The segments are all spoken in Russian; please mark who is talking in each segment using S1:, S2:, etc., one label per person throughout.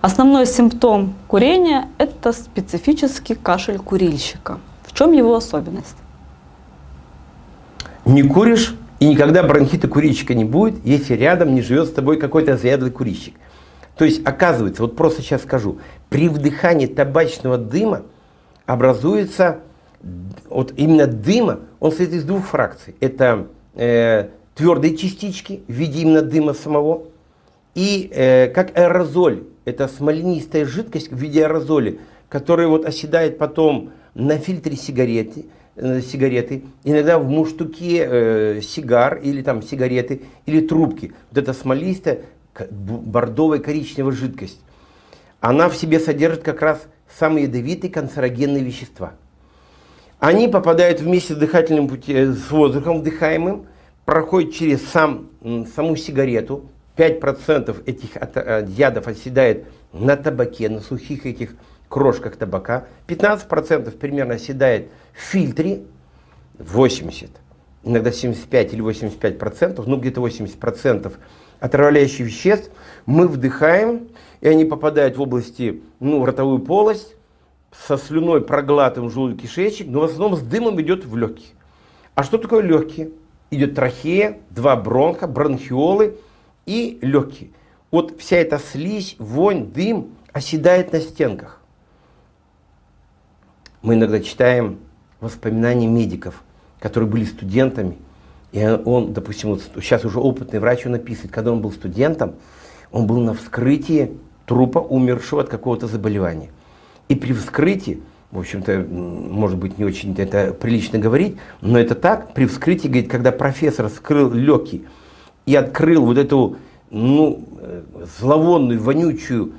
S1: Основной симптом курения – это специфический кашель курильщика. В чем его особенность?
S2: Не куришь, и никогда бронхита курильщика не будет, если рядом не живет с тобой какой-то заядлый курильщик. То есть, оказывается, вот просто сейчас скажу, при вдыхании табачного дыма образуется, вот именно дыма, он состоит из двух фракций. Это твердые частички в виде именно дыма самого, и как аэрозоль, это смоленистая жидкость в виде аэрозоли, которая вот оседает потом на фильтре сигареты, иногда в мундштуке сигар или там сигареты или трубки. Вот эта смолистая бордовая коричневая жидкость, она в себе содержит как раз самые ядовитые канцерогенные вещества. Они попадают вместе с дыхательным путем, с воздухом вдыхаемым, проходят через саму сигарету. 5% этих ядов оседает на табаке, на сухих этих крошках табака. 15% примерно оседает в фильтре. 80%, иногда 75 или 85%, ну где-то 80% отравляющих веществ мы вдыхаем, и они попадают в области, в ротовую полость, со слюной проглатываем желудок-кишечник, но в основном с дымом идет в легкие. А что такое легкие? Идет трахея, 2 бронха, бронхиолы и легкие. Вот вся эта слизь, вонь, дым оседает на стенках. Мы иногда читаем воспоминания медиков, которые были студентами. И он, допустим, вот сейчас уже опытный врач, он описывает, когда он был студентом, он был на вскрытии трупа, умершего от какого-то заболевания. И при вскрытии, в общем-то, может быть, не очень это прилично говорить, но это так, при вскрытии, говорит, когда профессор вскрыл легкий и открыл вот эту, зловонную, вонючую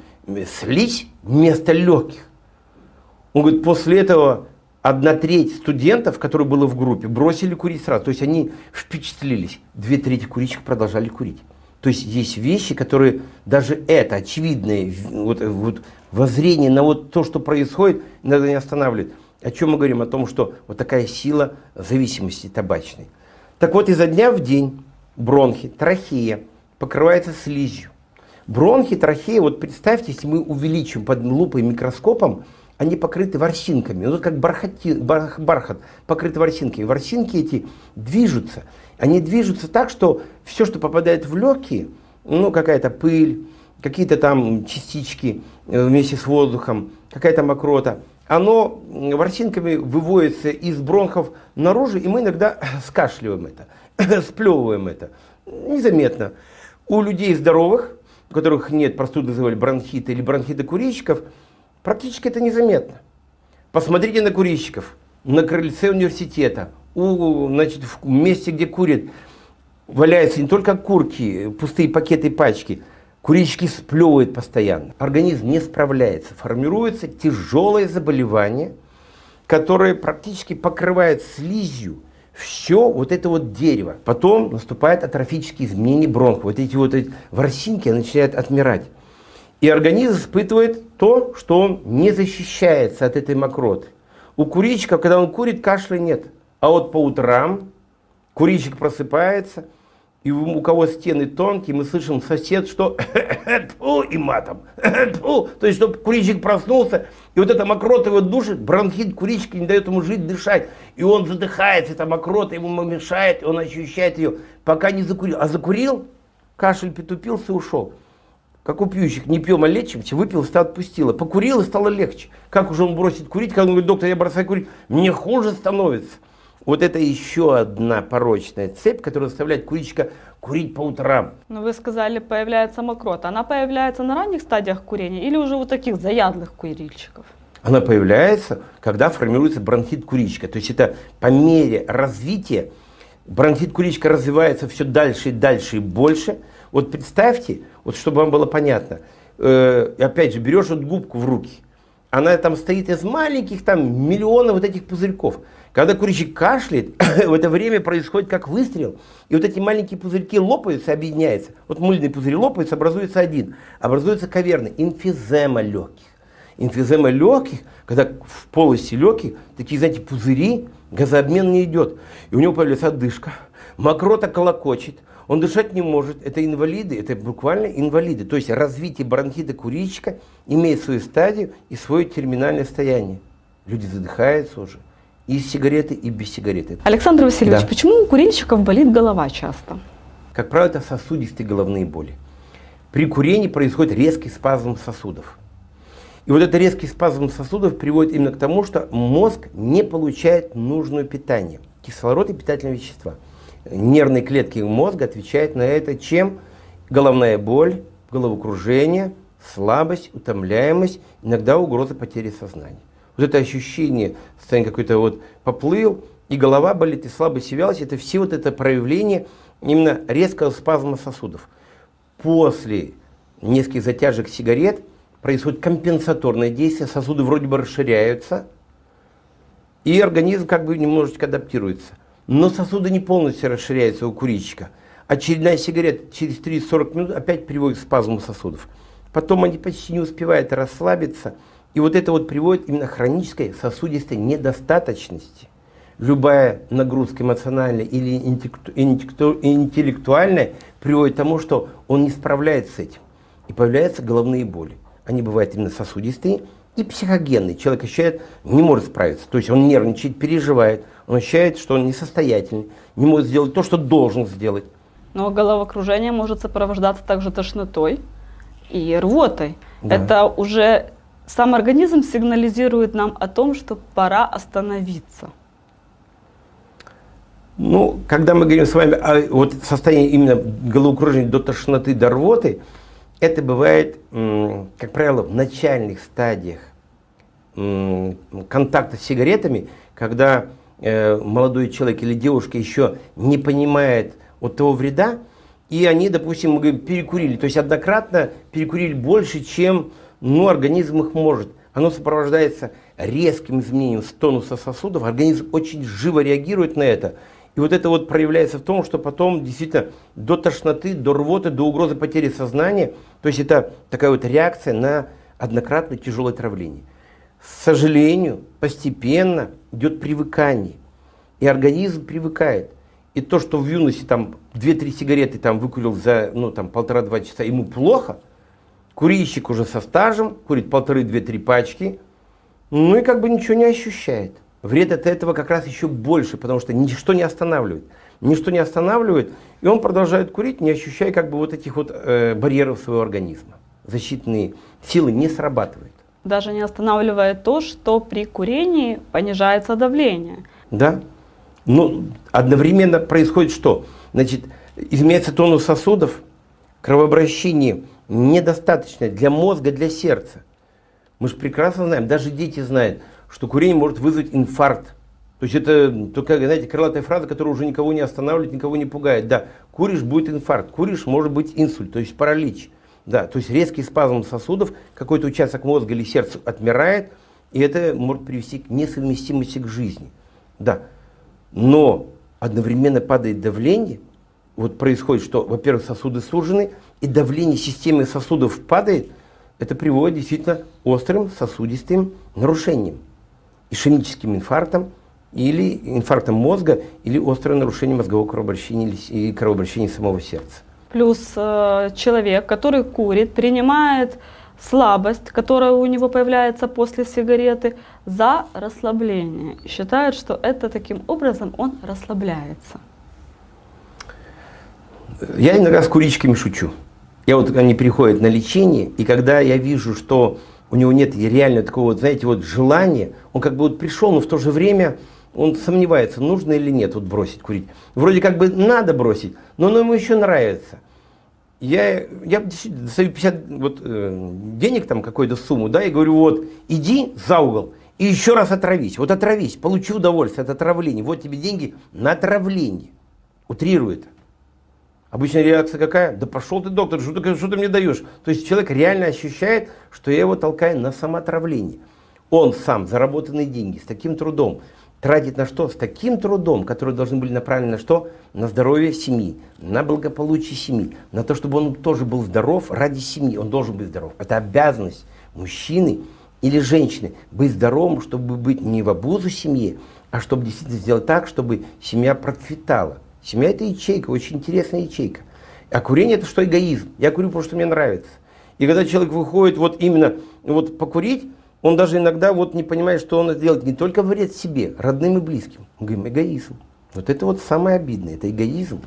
S2: слизь вместо легких, он говорит, после этого 1/3 студентов, которые было в группе, бросили курить сразу. То есть они впечатлились. 2/3 курильщиков продолжали курить. То есть есть вещи, которые даже это очевидное вот воззрение на вот то, что происходит, иногда не останавливает. О чем мы говорим? О том, что вот такая сила зависимости табачной. Так вот, изо дня в день бронхи, трахея покрывается слизью. Бронхи, трахея, вот представьте, если мы увеличим под лупой микроскопом, они покрыты ворсинками, вот как бархат покрыт ворсинками. Ворсинки эти движутся. Они движутся так, что все, что попадает в легкие, какая-то пыль, какие-то там частички вместе с воздухом, какая-то мокрота, оно ворсинками выводится из бронхов наружу, и мы иногда скашливаем это, сплевываем это. Незаметно. У людей здоровых, у которых нет простуды, называли бронхита или бронхита курильщиков, практически это незаметно. Посмотрите на курильщиков на крыльце университета, в месте, где курят, валяются не только окурки, пустые пакеты, пачки, курильщики сплевывают постоянно. Организм не справляется, формируется тяжелое заболевание, которое практически покрывает слизью все вот это вот дерево. Потом наступает атрофические изменения бронхов. Вот эти ворсинки начинают отмирать. И организм испытывает то, что он не защищается от этой мокроты. У курильщика, когда он курит, кашля нет. А вот по утрам курильщик просыпается, и у кого стены тонкие, мы слышим сосед, что и матом. То есть, чтобы курильщик проснулся, и вот эта мокрота его душит, бронхит курильщика не дает ему жить, дышать. И он задыхается, эта мокрота ему мешает, и он ощущает ее, пока не закурил. А закурил, кашель притупился и ушел. Как у пьющих, не пьем, а лечимся, выпил, стало отпустило. Покурил, и стало легче. Как уже он бросит курить, когда он говорит, доктор, я бросаю курить, мне хуже становится. Вот это еще одна порочная цепь, которая заставляет курильщика курить по утрам.
S1: Но вы сказали, появляется мокрота. Она появляется на ранних стадиях курения или уже у таких заядлых курильщиков?
S2: Она появляется, когда формируется бронхит курильщика. То есть это по мере развития бронхит курильщика развивается все дальше и дальше и больше. Вот представьте, вот чтобы вам было понятно, опять же, берешь вот губку в руки, она там стоит из маленьких там миллионов вот этих пузырьков. Когда курильщик кашляет, в это время происходит как выстрел, и вот эти маленькие пузырьки лопаются, объединяются. Вот мыльные пузыри лопаются, образуется один, образуется каверна, эмфизема легких. Эмфизема легких, когда в полости легких такие, знаете, пузыри, газообмен не идет, и у него появляется одышка, мокрота колокочет, Он дышать не может. Это инвалиды, это буквально инвалиды. То есть развитие бронхита курильщика имеет свою стадию и свое терминальное состояние. Люди задыхаются уже. И с сигареты, и без сигареты.
S1: Александр Васильевич,
S2: Да.
S1: почему у курильщиков болит голова часто?
S2: Как правило, это сосудистые головные боли. При курении происходит резкий спазм сосудов. И вот этот резкий спазм сосудов приводит именно к тому, что мозг не получает нужное питание. Кислород и питательные вещества. Нервные клетки мозга отвечают на это чем? Головная боль, головокружение, слабость, утомляемость, иногда угроза потери сознания. Вот это ощущение, состояние какой-то вот поплыл, и голова болит, и слабость, и вялость, это все вот это проявление именно резкого спазма сосудов. После нескольких затяжек сигарет происходит компенсаторное действие, сосуды вроде бы расширяются, и организм как бы немножечко адаптируется. Но сосуды не полностью расширяются у курильщика. Очередная сигарета через 30-40 минут опять приводит к спазму сосудов. Потом они почти не успевают расслабиться, и вот это вот приводит именно к хронической сосудистой недостаточности. Любая нагрузка эмоциональная или интеллектуальная приводит к тому, что он не справляется с этим. И появляются головные боли. Они бывают именно сосудистые и психогенные. Человек ощущает, не может справиться. То есть он нервничает, переживает, он ощущает, что он несостоятельный, не может сделать то, что должен сделать.
S1: Но головокружение может сопровождаться также тошнотой и рвотой.
S2: Да.
S1: Это уже сам организм сигнализирует нам о том, что пора остановиться.
S2: Ну, когда мы говорим с вами о вот состоянии именно головокружения до тошноты, до рвоты, это бывает, как правило, в начальных стадиях контакта с сигаретами, когда молодой человек или девушка еще не понимает вот того вреда, и они, допустим, мы говорим, перекурили, то есть однократно перекурили больше, чем организм их может. Оно сопровождается резким изменением тонуса сосудов, организм очень живо реагирует на это. И вот это вот проявляется в том, что потом действительно до тошноты, до рвоты, до угрозы потери сознания, то есть это такая вот реакция на однократное тяжелое отравление. К сожалению, постепенно идет привыкание, и организм привыкает. И то, что в юности там 2-3 сигареты там выкурил за 1,5-2 часа, ему плохо, курильщик уже со стажем, курит 1,5-2-3 пачки, ну и как бы ничего не ощущает. Вред от этого как раз еще больше, потому что ничто не останавливает. Ничто не останавливает, и он продолжает курить, не ощущая как бы вот этих вот барьеров своего организма. Защитные силы не срабатывают.
S1: Даже не останавливает то, что при курении понижается давление.
S2: Да. Но одновременно происходит что? Значит, изменяется тонус сосудов, кровообращение недостаточно для мозга, для сердца. Мы же прекрасно знаем, даже дети знают, что курение может вызвать инфаркт. То есть это только, знаете, крылатая фраза, которая уже никого не останавливает, никого не пугает. Да, куришь, будет инфаркт, куришь, может быть инсульт, то есть паралич. Да, то есть резкий спазм сосудов, какой-то участок мозга или сердца отмирает, и это может привести к несовместимости к жизни. Да, но одновременно падает давление, вот происходит, что, во-первых, сосуды сужены, и давление системы сосудов падает, это приводит действительно к острым сосудистым нарушениям, ишемическим инфарктом, или инфарктом мозга, или острое нарушение мозгового кровообращения и кровообращения самого сердца.
S1: Плюс человек, который курит, принимает слабость, которая у него появляется после сигареты, за расслабление. И считает, что это таким образом он расслабляется.
S2: Я иногда с курильщиками шучу. Они приходят на лечение, и когда я вижу, что у него нет реально такого, знаете, желания, он как бы пришел, но в то же время он сомневается, нужно или нет бросить курить. Вроде как бы надо бросить, но ему еще нравится. Я действительно достаю 50 денег, там какую-то сумму, да, и говорю, иди за угол и еще раз отравись. Отравись, получи удовольствие от отравления. Вот тебе деньги на отравление. Утрирую это. Обычная реакция какая? Да пошел ты, доктор, что ты мне даешь? То есть человек реально ощущает, что я его толкаю на самоотравление. Он сам заработанные деньги с таким трудом тратит на что? С таким трудом, которые должны были направлены на что? На здоровье семьи, на благополучие семьи, на то, чтобы он тоже был здоров ради семьи. Он должен быть здоров. Это обязанность мужчины или женщины быть здоровым, чтобы быть не в обузу семье, а чтобы действительно сделать так, чтобы семья процветала. Семья это ячейка, очень интересная ячейка. А курение это что? Эгоизм. Я курю, потому что мне нравится. И когда человек выходит вот именно вот покурить, он даже иногда вот не понимает, что он делает не только вред себе, родным и близким. Мы говорим, эгоизм. Вот это вот самое обидное, это эгоизм.